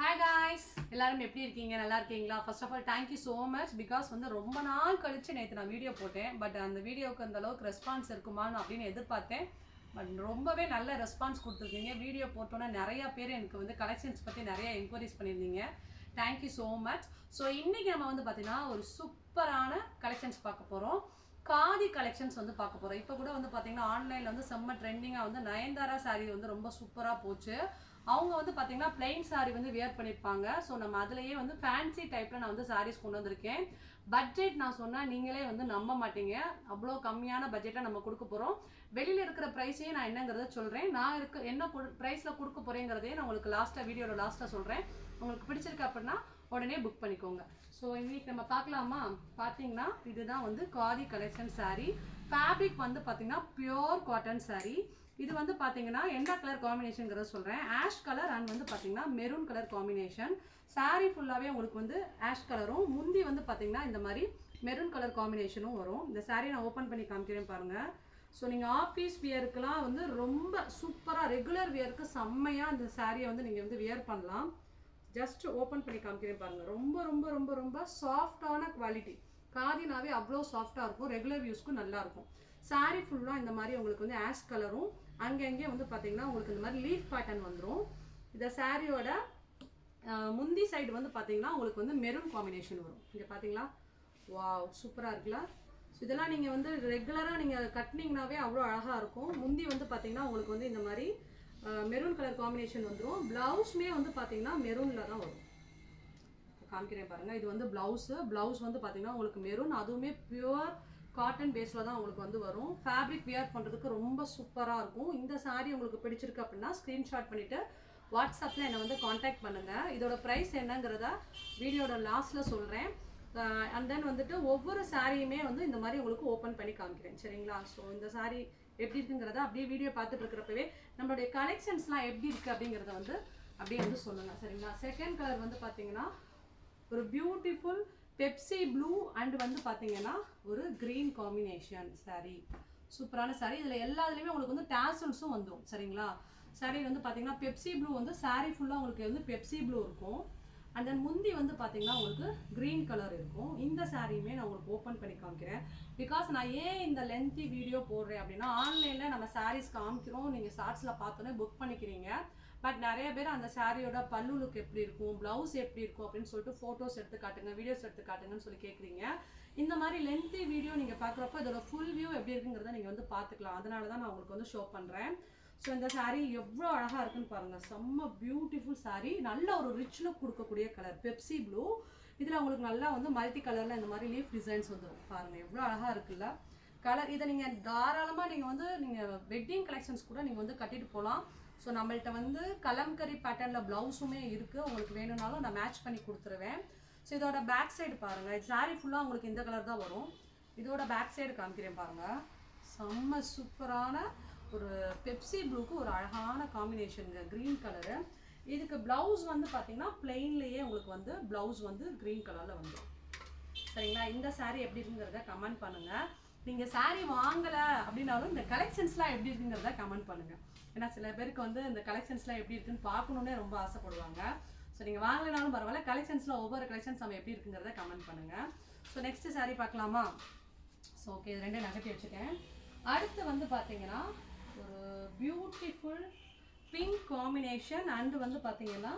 Hi guys, எல்லாரும் எப்படி இருக்கீங்க? நல்லா இருக்கீங்களா? First of all, thank you so much because வந்து ரொம்ப நாள் கழிச்சு நேத்து நான் வீடியோ போட்டேன். பட் அந்த வீடியோக்கு அந்த அளவுக்கு ரெஸ்பான்ஸ் இருக்குமான்னு அப்படின்னு எதிர்பார்த்தேன். பட் ரொம்பவே நல்ல ரெஸ்பான்ஸ் கொடுத்துருக்கீங்க. வீடியோ போட்டோன்னா நிறைய பேர் எனக்கு வந்து கலெக்ஷன்ஸ் பற்றி நிறைய என்கொயரிஸ் பண்ணியிருந்தீங்க. Thank you so much. So இன்னைக்கு நம்ம வந்து பார்த்தீங்கன்னா ஒரு சூப்பரான கலெக்ஷன்ஸ் பார்க்க போகிறோம். காதி கலெக்ஷன்ஸ் வந்து பார்க்க போகிறோம். இப்போ கூட வந்து பார்த்தீங்கன்னா ஆன்லைனில் வந்து செம்ம ட்ரெண்டிங்காக வந்து நயன்தாரா சாரீ வந்து ரொம்ப சூப்பராக போச்சு. அவங்க வந்து பார்த்தீங்கன்னா பிளைன் சாரீ வந்து வியர் பண்ணியிருப்பாங்க. ஸோ நம்ம அதுலேயே வந்து ஃபேன்சி டைப்பில் நான் வந்து சாரீஸ் கொண்டு வந்திருக்கேன். பட்ஜெட் நான் சொன்னால் நீங்களே வந்து நம்ப மாட்டீங்க. அவ்வளோ கம்மியான பட்ஜெட்டை நம்ம கொடுக்க போகிறோம். வெளியில் இருக்கிற ப்ரைஸையே நான் என்னங்கிறத சொல்கிறேன். நான் என்ன ப்ரைஸில் கொடுக்க போகிறேங்கிறதையே நான் உங்களுக்கு வீடியோட லாஸ்ட்டாக சொல்கிறேன். உங்களுக்கு பிடிச்சிருக்கு அப்படின்னா உடனே புக் பண்ணிக்கோங்க. ஸோ இன்னைக்கு நம்ம பார்க்கலாமா? பார்த்தீங்கன்னா இதுதான் வந்து காதி கலெக்ஷன் சாரீ. ஃபேப்ரிக் வந்து பார்த்தீங்கன்னா பியோர் காட்டன் சாரீ. இது வந்து பார்த்தீங்கன்னா என்ன கலர் காம்பினேஷன்ங்கிறத சொல்கிறேன். ஆஷ் கலர் அண்ட் வந்து பார்த்தீங்கன்னா மெரூன் கலர் காம்பினேஷன். சாரீ ஃபுல்லாகவே உங்களுக்கு வந்து ஆஷ் கலரும் முந்தி வந்து பார்த்தீங்கன்னா இந்த மாதிரி மெரூன் கலர் காம்பினேஷனும் வரும். இந்த சாரீ நான் ஓப்பன் பண்ணி காமிக்கிறேன் பாருங்கள். ஸோ நீங்கள் ஆஃபீஸ் வியருக்குலாம் வந்து ரொம்ப சூப்பராக ரெகுலர் வியருக்கு செம்மையாக இந்த சாரியை வந்து நீங்கள் வந்து வியர் பண்ணலாம். ஜஸ்ட் ஓப்பன் பண்ணி காமிக்கிறேன் பாருங்கள். ரொம்ப ரொம்ப ரொம்ப ரொம்ப சாஃப்டான குவாலிட்டி. காதினாவே அவ்வளோ சாஃப்டாக இருக்கும். ரெகுலர் யூஸ்க்கும் நல்லாயிருக்கும். சாரீ ஃபுல்லாக இந்த மாதிரி உங்களுக்கு வந்து ஆஷ் கலரும் அங்கங்கே வந்து பார்த்தீங்கன்னா உங்களுக்கு இந்த மாதிரி லீஃப் பேட்டர்ன் வந்துடும். இந்த சாரியோட முந்தி சைடு வந்து பார்த்தீங்கன்னா உங்களுக்கு வந்து மெரூன் காம்பினேஷன் வரும். இங்கே பார்த்தீங்களா? வாவ், சூப்பராக இருக்குல்ல? ஸோ இதெல்லாம் நீங்கள் வந்து ரெகுலராக நீங்கள் கட்டினீங்கனாவே அவ்வளோ அழகாக இருக்கும். முந்தி வந்து பார்த்தீங்கன்னா உங்களுக்கு வந்து இந்த மாதிரி மெரூன் கலர் காம்பினேஷன் வந்துடும். ப்ளவுஸுமே வந்து பார்த்தீங்கன்னா மெரூனில் தான் வரும். காமிக்கிறேன் பாருங்கள். இது வந்து ப்ளவுஸ் வந்து பார்த்தீங்கன்னா உங்களுக்கு மெரூன், அதுவுமே பியூர் காட்டன் பேஸில் தான் உங்களுக்கு வந்து வரும். ஃபேப்ரிக் வியர் பண்ணுறதுக்கு ரொம்ப சூப்பராக இருக்கும். இந்த சாரீ உங்களுக்கு பிடிச்சிருக்கு அப்படின்னா ஸ்க்ரீன்ஷாட் பண்ணிவிட்டு வாட்ஸ்அப்பில் என்னை வந்து காண்டாக்ட் பண்ணுங்கள். இதோட ப்ரைஸ் என்னங்கிறத வீடியோட லாஸ்ட்டில் சொல்கிறேன். அண்ட் தென் வந்துட்டு ஒவ்வொரு சாரியுமே வந்து இந்த மாதிரி உங்களுக்கு ஓப்பன் பண்ணி காமிக்கிறேன், சரிங்களா? ஸோ இந்த சாரீ எப்படி இருக்குங்கிறத அப்படியே வீடியோ பார்த்துட்டு இருக்கிறப்பவே நம்மளுடைய கலெக்ஷன்ஸ்லாம் எப்படி இருக்குது அப்படிங்கிறத வந்து அப்படியே வந்து சொல்லுங்கள், சரிங்களா? செகண்ட் கலர் வந்து பார்த்தீங்கன்னா ஒரு பியூட்டிஃபுல் பெப்சி ப்ளூ அண்ட் வந்து பார்த்தீங்கன்னா ஒரு க்ரீன் காம்பினேஷன் சாரீ. சூப்பரான சாரீ. இதில் எல்லாத்துலேயுமே உங்களுக்கு வந்து டாசல்ஸும் வந்துடும், சரிங்களா? சாரீ வந்து பார்த்தீங்கன்னா பெப்சி ப்ளூ வந்து சாரீ ஃபுல்லாக உங்களுக்கு வந்து பெப்சி ப்ளூ இருக்கும். அண்ட் தென் முந்தி வந்து பார்த்தீங்கன்னா உங்களுக்கு க்ரீன் கலர் இருக்கும். இந்த சாரியுமே நான் உங்களுக்கு ஓப்பன் பண்ணி காமிக்கிறேன். பிகாஸ் நான் ஏன் இந்த லென்த்தி வீடியோ போடுறேன் அப்படின்னா ஆன்லைனில் நம்ம சாரீஸ் காமிக்கிறோம், நீங்கள் ஷார்ட்ஸில் பார்த்தோன்னே புக் பண்ணிக்கிறீங்க. பட் நிறைய பேர் அந்த சாரியோட பல்லு லுக் எப்படி இருக்கும், ப்ளவுஸ் எப்படி இருக்கும் அப்படின்னு சொல்லிட்டு ஃபோட்டோஸ் எடுத்து காட்டுங்க, வீடியோஸ் எடுத்து காட்டுங்கன்னு சொல்லி கேட்குறீங்க. இந்த மாதிரி லென்த்தி வீடியோ நீங்கள் பார்க்குறப்போ இதோட ஃபுல் வியூ எப்படி இருக்குங்கிறத நீங்கள் வந்து பார்த்துக்கலாம். அதனால தான் நான் உங்களுக்கு வந்து ஷோ பண்ணுறேன். ஸோ இந்த சாரீ எவ்வளோ அழகாக இருக்குன்னு பாருங்கள். செம்ம பியூட்டிஃபுல் சாரீ. நல்ல ஒரு ரிச் லுக் கொடுக்கக்கூடிய கலர் பெப்சி ப்ளூ. இதில் உங்களுக்கு நல்லா வந்து மல்டி கலரில் இந்த மாதிரி லீஃப் டிசைன்ஸ் வந்துடும். பாருங்கள் எவ்வளோ அழகாக இருக்குல்ல கலர். இதை நீங்கள் தாராளமாக நீங்கள் வெட்டிங் கலெக்ஷன்ஸ் கூட நீங்கள் வந்து கட்டிட்டு போகலாம். ஸோ நம்மள்கிட்ட வந்து கலம்கரி பேட்டர்னில் ப்ளவுஸுமே இருக்குது. உங்களுக்கு வேணும்னாலும் நான் மேட்ச் பண்ணி கொடுத்துருவேன். ஸோ இதோட பேக் சைடு பாருங்கள். இது சாரீ ஃபுல்லாக உங்களுக்கு இந்த கலர் தான் வரும். இதோட பேக் சைடு காமிக்கிறேன் பாருங்கள். செம்ம சூப்பரான ஒரு பெப்சி ப்ளூக்கு ஒரு அழகான காம்பினேஷனுங்க, க்ரீன் கலரு. இதுக்கு ப்ளவுஸ் வந்து பார்த்தீங்கன்னா பிளெயின்லேயே உங்களுக்கு வந்து ப்ளவுஸ் வந்து க்ரீன் கலரில் வந்துடும், சரிங்களா? இந்த சாரீ எப்படி இருக்குங்கிறத கமெண்ட் பண்ணுங்கள். நீங்கள் சாரீ வாங்கலை அப்படின்னாலும் இந்த கலெக்ஷன்ஸ்லாம் எப்படி இருக்குங்கிறத கமெண்ட் பண்ணுங்கள். ஏன்னா சில பேருக்கு வந்து இந்த கலெக்ஷன்ஸ்லாம் எப்படி இருக்குன்னு பார்க்கணுன்னே ரொம்ப ஆசைப்படுவாங்க. ஸோ நீங்கள் வாங்கலைனாலும் பரவாயில்ல, கலெக்ஷன்ஸில் ஒவ்வொரு கலெக்ஷன்ஸ் நம்ம எப்படி இருக்குங்கிறத கமெண்ட் பண்ணுங்கள். ஸோ நெக்ஸ்ட்டு சாரீ பார்க்கலாமா? ஸோ ஓகே, இது ரெண்டே நகட்டி வச்சுட்டேன். அடுத்து வந்து பார்த்தீங்கன்னா ஒரு பியூட்டிஃபுல் பிங்க் காம்பினேஷன் அண்டு வந்து பார்த்தீங்கன்னா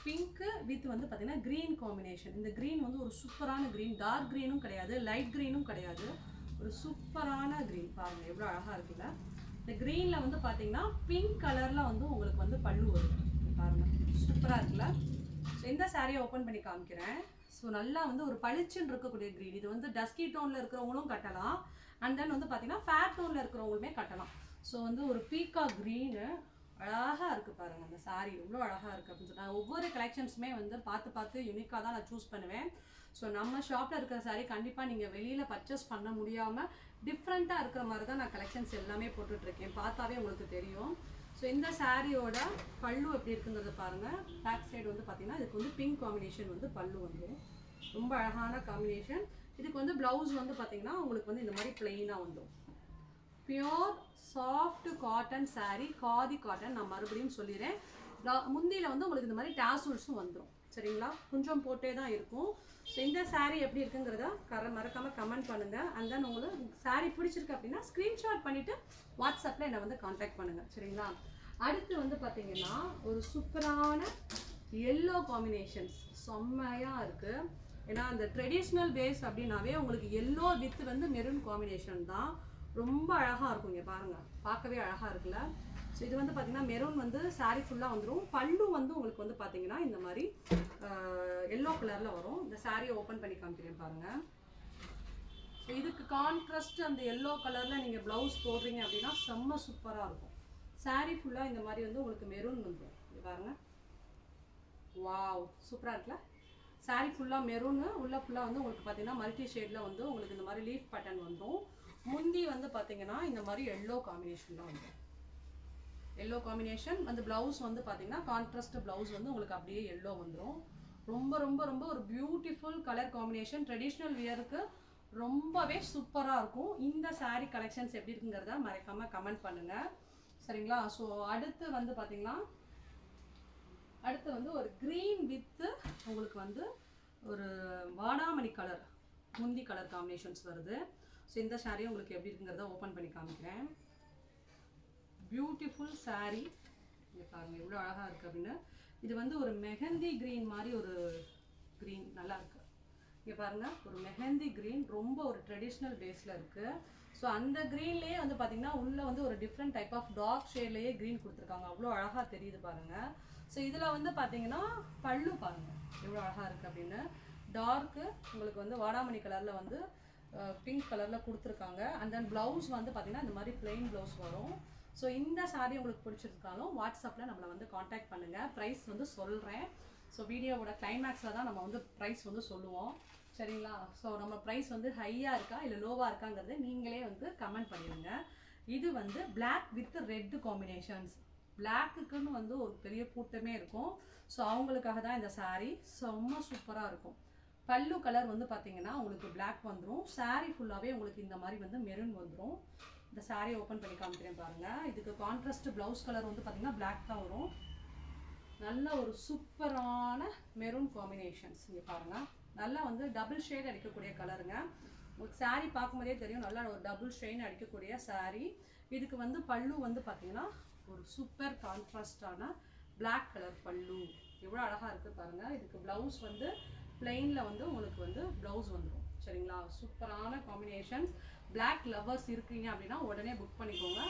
பிங்க்கு வித் வந்து பார்த்தீங்கன்னா க்ரீன் காம்பினேஷன். இந்த க்ரீன் வந்து ஒரு சூப்பரான க்ரீன். டார்க் க்ரீனும் கிடையாது, லைட் க்ரீனும் கிடையாது, ஒரு சூப்பரான க்ரீன். பாருங்கள் எவ்வளோ அழகாக இருக்குல்ல? இந்த க்ரீனில் வந்து பார்த்தீங்கன்னா பிங்க் கலரில் வந்து உங்களுக்கு வந்து பல்லு வரும். பாருங்கள் சூப்பராக இருக்குல்ல? ஸோ இந்த சாரியை ஓப்பன் பண்ணி காமிக்கிறேன். ஸோ நல்லா வந்து ஒரு பளிச்சுன்னு இருக்கக்கூடிய க்ரீன். இது வந்து டஸ்கி டோனில் இருக்கிறவங்களும் கட்டலாம். அண்ட் தென் வந்து பார்த்தீங்கன்னா ஃபேர் டோனில் இருக்கிறவங்களுமே கட்டலாம். ஸோ வந்து ஒரு பீக்கா க்ரீனு அழகாக இருக்குது பாருங்கள். அந்த சாரீ எவ்வளோ அழகாக இருக்குது அப்படின்னு சொன்னால் ஒவ்வொரு கலெக்ஷன்ஸுமே வந்து பார்த்து யூனிக்காக தான் நான் சூஸ் பண்ணுவேன். ஸோ நம்ம ஷாப்பில் இருக்கிற சாரீ கண்டிப்பாக நீங்கள் வெளியில் பர்ச்சேஸ் பண்ண முடியாமல் டிஃப்ரெண்ட்டாக இருக்கிற மாதிரி தான் நான் கலெக்ஷன்ஸ் எல்லாமே போட்டுட்ருக்கேன். பார்த்தாவே உங்களுக்கு தெரியும். ஸோ இந்த சாரியோட பல்லு எப்படி இருக்குங்கிறத பாருங்கள். பேக் சைடு வந்து பார்த்தீங்கன்னா இதுக்கு வந்து பிங்க் காம்பினேஷன் வந்து பல்லு வந்து ரொம்ப அழகான காம்பினேஷன். இதுக்கு வந்து ப்ளவுஸ் வந்து பார்த்தீங்கன்னா உங்களுக்கு வந்து இந்த மாதிரி பிளெயினாக வந்துடும். Pure soft cotton sari, khadi cotton. நான் மறுபடியும் சொல்லிடுறேன், முந்தியில் வந்து உங்களுக்கு இந்த மாதிரி டாசல்ஸும் வந்துடும். சரிங்களா, கொஞ்சம் போட்டே தான் இருக்கும். ஸோ இந்த சாரீ எப்படி இருக்குங்கிறத மறக்காமல் கமெண்ட் பண்ணுங்கள். அண்ட் தென் உங்களுக்கு சாரீ பிடிச்சிருக்கு அப்படின்னா ஸ்க்ரீன்ஷாட் பண்ணிவிட்டு வாட்ஸ்அப்பில் என்னை வந்து காண்டாக்ட் பண்ணுங்கள். சரிங்களா, அடுத்து வந்து பார்த்தீங்கன்னா ஒரு சூப்பரான எல்லோ காம்பினேஷன்ஸ் செம்மையாக இருக்குது. ஏன்னா அந்த ட்ரெடிஷ்னல் பேஸ் அப்படின்னாவே உங்களுக்கு எல்லோ வித் வந்து மெரூன் காம்பினேஷன் தான் ரொம்ப அழகாக இருக்கும். இங்கே பாருங்கள், பார்க்கவே அழகாக இருக்குல்ல. ஸோ இது வந்து பார்த்தீங்கன்னா மெரூன் வந்து சாரீ ஃபுல்லாக வந்துடும். பல்லு வந்து உங்களுக்கு வந்து பார்த்தீங்கன்னா இந்த மாதிரி எல்லோ கலரில் வரும். இந்த சாரியை ஓப்பன் பண்ணி காமிக்கிறேன் பாருங்கள். ஸோ இதுக்கு கான்ட்ராஸ்ட் அந்த எல்லோ கலரில் நீங்கள் ப்ளவுஸ் போடுறீங்க அப்படின்னா செம்ம சூப்பராக இருக்கும். சாரீ ஃபுல்லாக இந்த மாதிரி வந்து உங்களுக்கு மெரூன் வந்துடும். இது பாருங்கள், வாவ் சூப்பராக இருக்குல்ல. சாரீ ஃபுல்லாக மெரூனு, உள்ள ஃபுல்லாக வந்து உங்களுக்கு பார்த்தீங்கன்னா மல்டி ஷேடில் வந்து உங்களுக்கு இந்த மாதிரி லீஃப் பேட்டர்ன் வந்துடும். முந்தி வந்து பார்த்தீங்கன்னா இந்த மாதிரி எல்லோ காம்பினேஷனில் வந்துடும். எல்லோ காம்பினேஷன் வந்து ப்ளவுஸ் வந்து பார்த்தீங்கன்னா கான்ட்ராஸ்ட் ப்ளவுஸ் வந்து உங்களுக்கு அப்படியே எல்லோ வந்துடும். ரொம்ப ரொம்ப ரொம்ப ஒரு பியூட்டிஃபுல் கலர் காம்பினேஷன். ட்ரெடிஷ்னல் வியருக்கு ரொம்பவே சூப்பராக இருக்கும். இந்த சாரீ கலெக்ஷன்ஸ் எப்படி இருக்குங்கிறத மறக்காமல் கமெண்ட் பண்ணுங்கள். சரிங்களா, ஸோ அடுத்து வந்து பார்த்தீங்கன்னா அடுத்து வந்து ஒரு க்ரீன் வித்து உங்களுக்கு வந்து ஒரு வாடாமணி கலர் முந்தி கலர் காம்பினேஷன்ஸ் வருது. ஸோ இந்த சாரீ உங்களுக்கு எப்படி இருக்குங்கிறத ஓப்பன் பண்ணி காமிக்கிறேன். பியூட்டிஃபுல் சாரீ, இங்கே பாருங்கள் எவ்வளோ அழகாக இருக்குது அப்படின்னு. இது வந்து ஒரு மெஹந்தி க்ரீன் மாதிரி ஒரு க்ரீன் நல்லா இருக்குது. இங்கே பாருங்கள், ஒரு மெஹந்தி க்ரீன் ரொம்ப ஒரு ட்ரெடிஷ்னல் பேஸில் இருக்குது. ஸோ அந்த க்ரீன்லேயே வந்து பார்த்திங்கன்னா உள்ளே வந்து ஒரு டிஃப்ரெண்ட் டைப் ஆஃப் டார்க் ஷேட்லேயே க்ரீன் கொடுத்துருக்காங்க. அவ்வளோ அழகாக தெரியுது பாருங்கள். ஸோ இதில் வந்து பார்த்திங்கன்னா பல்லு பாருங்கள் எவ்வளோ அழகாக இருக்குது அப்படின்னு. டார்க்கு உங்களுக்கு வந்து வாடாமணி கலரில் வந்து பிங்க் கலரில் கொடுத்துருக்காங்க. அண்ட் தென் ப்ளவுஸ் வந்து பார்த்திங்கன்னா இந்த மாதிரி பிளெயின் ப்ளவுஸ் வரும். ஸோ இந்த சாரீ உங்களுக்கு பிடிச்சிருக்காலும் வாட்ஸ்அப்பில் நம்மளை வந்து காண்டாக்ட் பண்ணுங்கள். ப்ரைஸ் வந்து சொல்கிறேன். ஸோ வீடியோவோட கிளைமேக்ஸில் தான் நம்ம வந்து ப்ரைஸ் வந்து சொல்லுவோம். சரிங்களா, ஸோ நம்ம ப்ரைஸ் வந்து ஹையாக இருக்கா இல்லை லோவாக இருக்காங்கிறத நீங்களே வந்து கமெண்ட் பண்ணிடுங்க. இது வந்து பிளாக் வித் ரெட் காம்பினேஷன்ஸ். பிளாக்குக்குன்னு வந்து ஒரு பெரிய கூட்டமே இருக்கும். ஸோ அவங்களுக்காக தான் இந்த சாரீ ரொம்ப சூப்பராக இருக்கும். பல்லு கலர் வந்து பார்த்தீங்கன்னா உங்களுக்கு பிளாக் வந்துடும். சாரீ ஃபுல்லாகவே உங்களுக்கு இந்த மாதிரி வந்து மெரூன் வந்துடும். இந்த சாரீ ஓப்பன் பண்ணி காமிக்கிறேன் பாருங்கள். இதுக்கு கான்ட்ராஸ்ட் ப்ளவுஸ் கலர் வந்து பார்த்தீங்கன்னா பிளாக் தான் வரும். நல்ல ஒரு சூப்பரான மெரூன் காம்பினேஷன்ஸ். இங்கே பாருங்கள், நல்லா வந்து டபுள் ஷேட் அடிக்கக்கூடிய கலருங்க. உங்களுக்கு சாரீ பார்க்கும்போதே தெரியும் நல்லா ஒரு டபுள் ஷேட் அடிக்கக்கூடிய சாரீ. இதுக்கு வந்து பல்லு வந்து பார்த்தீங்கன்னா ஒரு சூப்பர் கான்ட்ராஸ்டான பிளாக் கலர் பல்லு எவ்வளோ அழகாக இருக்குது பாருங்கள். இதுக்கு ப்ளவுஸ் வந்து பிளெயினில் வந்து உங்களுக்கு வந்து ப்ளவுஸ் வந்துடும். சரிங்களா, சூப்பரான காம்பினேஷன்ஸ். பிளாக் லவர்ஸ் இருக்கீங்க அப்படின்னா உடனே புக் பண்ணிக்கோங்க.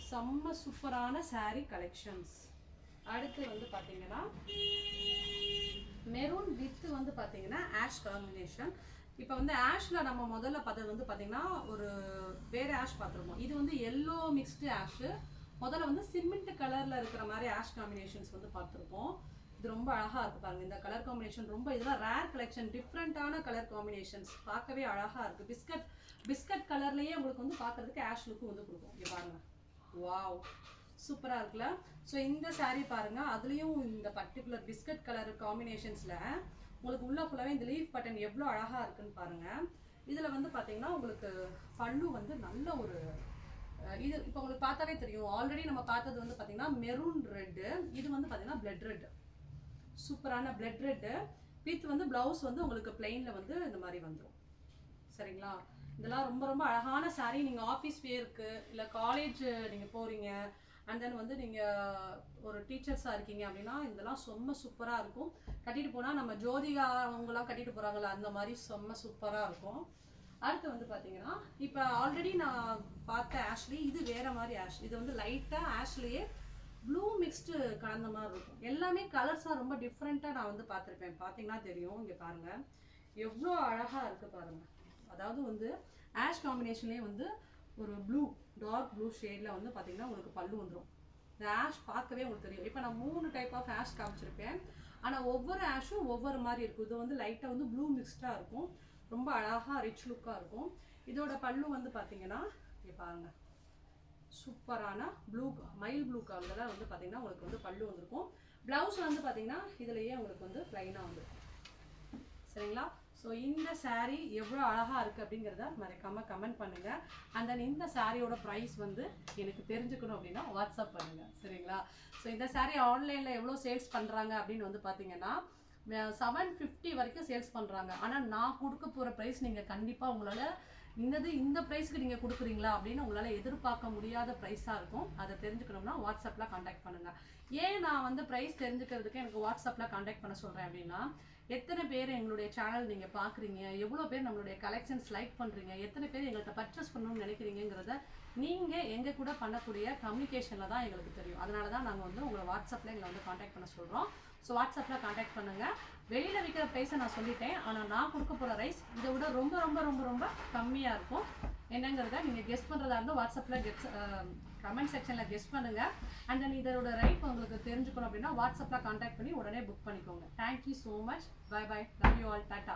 செம்ம சூப்பரான சாரீ கலெக்ஷன்ஸ். அடுத்து வந்து பார்த்தீங்கன்னா மெரூன் வித் வந்து பார்த்தீங்கன்னா ஆஷ் காம்பினேஷன். இப்போ வந்து ஆஷில் நம்ம முதல்ல பார்த்தது வந்து பார்த்தீங்கன்னா ஒரு வேறு ஆஷ் பார்த்துருப்போம். இது வந்து எல்லோ மிக்ஸ்டு ஆஷு. முதல்ல வந்து சிமெண்ட் கலரில் இருக்கிற மாதிரி ஆஷ் காம்பினேஷன்ஸ் வந்து பார்த்துருப்போம். இது ரொம்ப அழகாக இருக்குது பாருங்கள். இந்த கலர் காம்பினேஷன் ரொம்ப இதெல்லாம் ரேர் கலெக்ஷன், டிஃப்ரெண்ட்டான கலர் காம்பினேஷன்ஸ். பார்க்கவே அழகாக இருக்குது. பிஸ்கட் கலர்லேயே உங்களுக்கு வந்து பார்க்குறதுக்கு ஆஷ் லுக்கு வந்து கொடுக்கும். இங்கே பாருங்கள், வாவ் சூப்பராக இருக்குல்ல. ஸோ இந்த சாரீ பாருங்கள், அதுலேயும் இந்த பர்டிகுலர் பிஸ்கட் கலர் காம்பினேஷன்ஸில் உங்களுக்கு உள்ள ஃபுல்லாகவே இந்த லீஃப் பட்டன் எவ்வளோ அழகாக இருக்குன்னு பாருங்கள். இதில் வந்து பார்த்தீங்கன்னா உங்களுக்கு பல்லு வந்து நல்ல ஒரு இது இப்போ உங்களுக்கு பார்த்தாவே தெரியும். ஆல்ரெடி நம்ம பார்த்தது வந்து பார்த்தீங்கன்னா மெரூன் ரெட்டு, இது வந்து பார்த்தீங்கன்னா பிளட் ரெட். சூப்பரான பிளட் ரெட்டு வித் வந்து ப்ளவுஸ் வந்து உங்களுக்கு பிளெயினில் வந்து இந்த மாதிரி வந்துடும். சரிங்களா, இதெல்லாம் ரொம்ப ரொம்ப அழகான சாரீ. நீங்கள் ஆஃபீஸ் வேருக்கு இல்லை காலேஜ் நீங்கள் போகிறீங்க அண்ட் தென் வந்து நீங்கள் ஒரு டீச்சர்ஸாக இருக்கீங்க அப்படின்னா இதெல்லாம் செம்ம சூப்பராக இருக்கும். கட்டிட்டு போனால் நம்ம ஜோதிகா அவங்களாம் கட்டிட்டு போகிறாங்கள அந்த மாதிரி செம்ம சூப்பராக இருக்கும். அடுத்து வந்து பார்த்தீங்கன்னா இப்போ ஆல்ரெடி நான் பார்த்த ஆஷ்லி இது வேறு மாதிரி ஆஷ். இது வந்து லைட்டாக ஆஷ்லேயே ப்ளூ மிக்ஸ்டு கலந்த மாதிரி இருக்கும். எல்லாமே கலர்ஸாக ரொம்ப டிஃப்ரெண்ட்டாக நான் வந்து பார்த்துருப்பேன். பார்த்தீங்கன்னா தெரியும். இங்கே பாருங்கள் எவ்வளோ அழகாக இருக்குது பாருங்கள். அதாவது வந்து ஆஷ் காம்பினேஷன்லேயே வந்து ஒரு ப்ளூ டார்க் ப்ளூ ஷேடில் வந்து பார்த்தீங்கன்னா உங்களுக்கு பல்லு வந்துடும். இந்த ஆஷ் பார்க்கவே உங்களுக்கு தெரியும். இப்போ நான் 3 டைப் ஆஃப் ஆஷ் காமிச்சிருப்பேன். ஆனால் ஒவ்வொரு ஆஷும் ஒவ்வொரு மாதிரி இருக்கும். இது வந்து லைட்டாக வந்து ப்ளூ மிக்ஸ்டாக இருக்கும். ரொம்ப அழகாக ரிச் லுக்காக இருக்கும். இதோட பல்லு வந்து பார்த்தீங்கன்னா இங்கே பாருங்கள் சூப்பரான ப்ளூ மைல் ப்ளூ கலரில் வந்து பார்த்தீங்கன்னா உங்களுக்கு வந்து பல்லு வந்திருக்கும். ப்ளவுஸ் வந்து பார்த்தீங்கன்னா இதுலேயே உங்களுக்கு வந்து ப்ளைனாக வந்துருக்கும். சரிங்களா, ஸோ இந்த saree எவ்வளோ அழகாக இருக்குது அப்படிங்கிறத மறக்காமல் கமெண்ட் பண்ணுங்கள். அண்ட் தென் இந்த சாரியோட ப்ரைஸ் வந்து எனக்கு தெரிஞ்சுக்கணும் அப்படின்னா வாட்ஸ்அப் பண்ணுங்கள், சரிங்களா? ஸோ இந்த saree ஆன்லைனில் எவ்வளோ சேல்ஸ் பண்ணுறாங்க அப்படின்னு வந்து பார்த்தீங்கன்னா 750 வரைக்கும் சேல்ஸ் பண்ணுறாங்க. ஆனால் நான் கொடுக்க போகிற ப்ரைஸ் நீங்கள் கண்டிப்பாக உங்களால் இந்த ப்ரைஸ்க்கு நீங்கள் கொடுக்குறீங்களா அப்படின்னு உங்களால் எதிர்பார்க்க முடியாத ப்ரைஸாக இருக்கும். அதை தெரிஞ்சுக்கணும்னா வாட்ஸ்அப்பில் காண்டாக்ட் பண்ணுங்கள். ஏன் நான் வந்து ப்ரைஸ் தெரிஞ்சுக்கிறதுக்கு எனக்கு வாட்ஸ்அப்பில் காண்டாக்ட் பண்ண சொல்கிறேன் அப்படின்னா, எத்தனை பேர் எங்களுடைய சேனல் நீங்கள் பார்க்குறீங்க, எவ்வளோ பேர் நம்மளுடைய கலெக்ஷன்ஸ் லைக் பண்ணுறீங்க, எத்தனை பேர் எங்கள்கிட்ட பர்ச்சேஸ் பண்ணணும்னு நினைக்கிறீங்கிறத நீங்கள் எங்கள் கூட பண்ணக்கூடிய கம்யூனிகேஷனில் தான் எங்களுக்கு தெரியும். அதனால தான் நாங்கள் வந்து உங்களை வாட்ஸ்அப்பில் எங்களை வந்து காண்டாக்ட் பண்ண சொல்கிறோம். ஸோ வாட்ஸ்அப்பில் காண்டாக்ட் பண்ணுங்கள். வெளியில் விற்கிற ப்ரைஸை நான் சொல்லிட்டேன். ஆனால் நான் கொடுக்க போகிற ரைஸ் இதை விட ரொம்ப ரொம்ப ரொம்ப ரொம்ப கம்மியாக இருக்கும். என்னங்கிறத நீங்கள் கெஸ் பண்ணுறதா இருந்தால் வாட்ஸ்அப்பில் கமெண்ட் செக்ஷனில் கெஸ் பண்ணுங்கள். அண்ட் தென் இதோட ரேட் உங்களுக்கு தெரிஞ்சுக்கணும் அப்படின்னா வாட்ஸ்அப்பில் காண்டாக்ட் பண்ணி உடனே புக் பண்ணிக்கோங்க. Thank you so much. Bye bye. Love you all. Tata.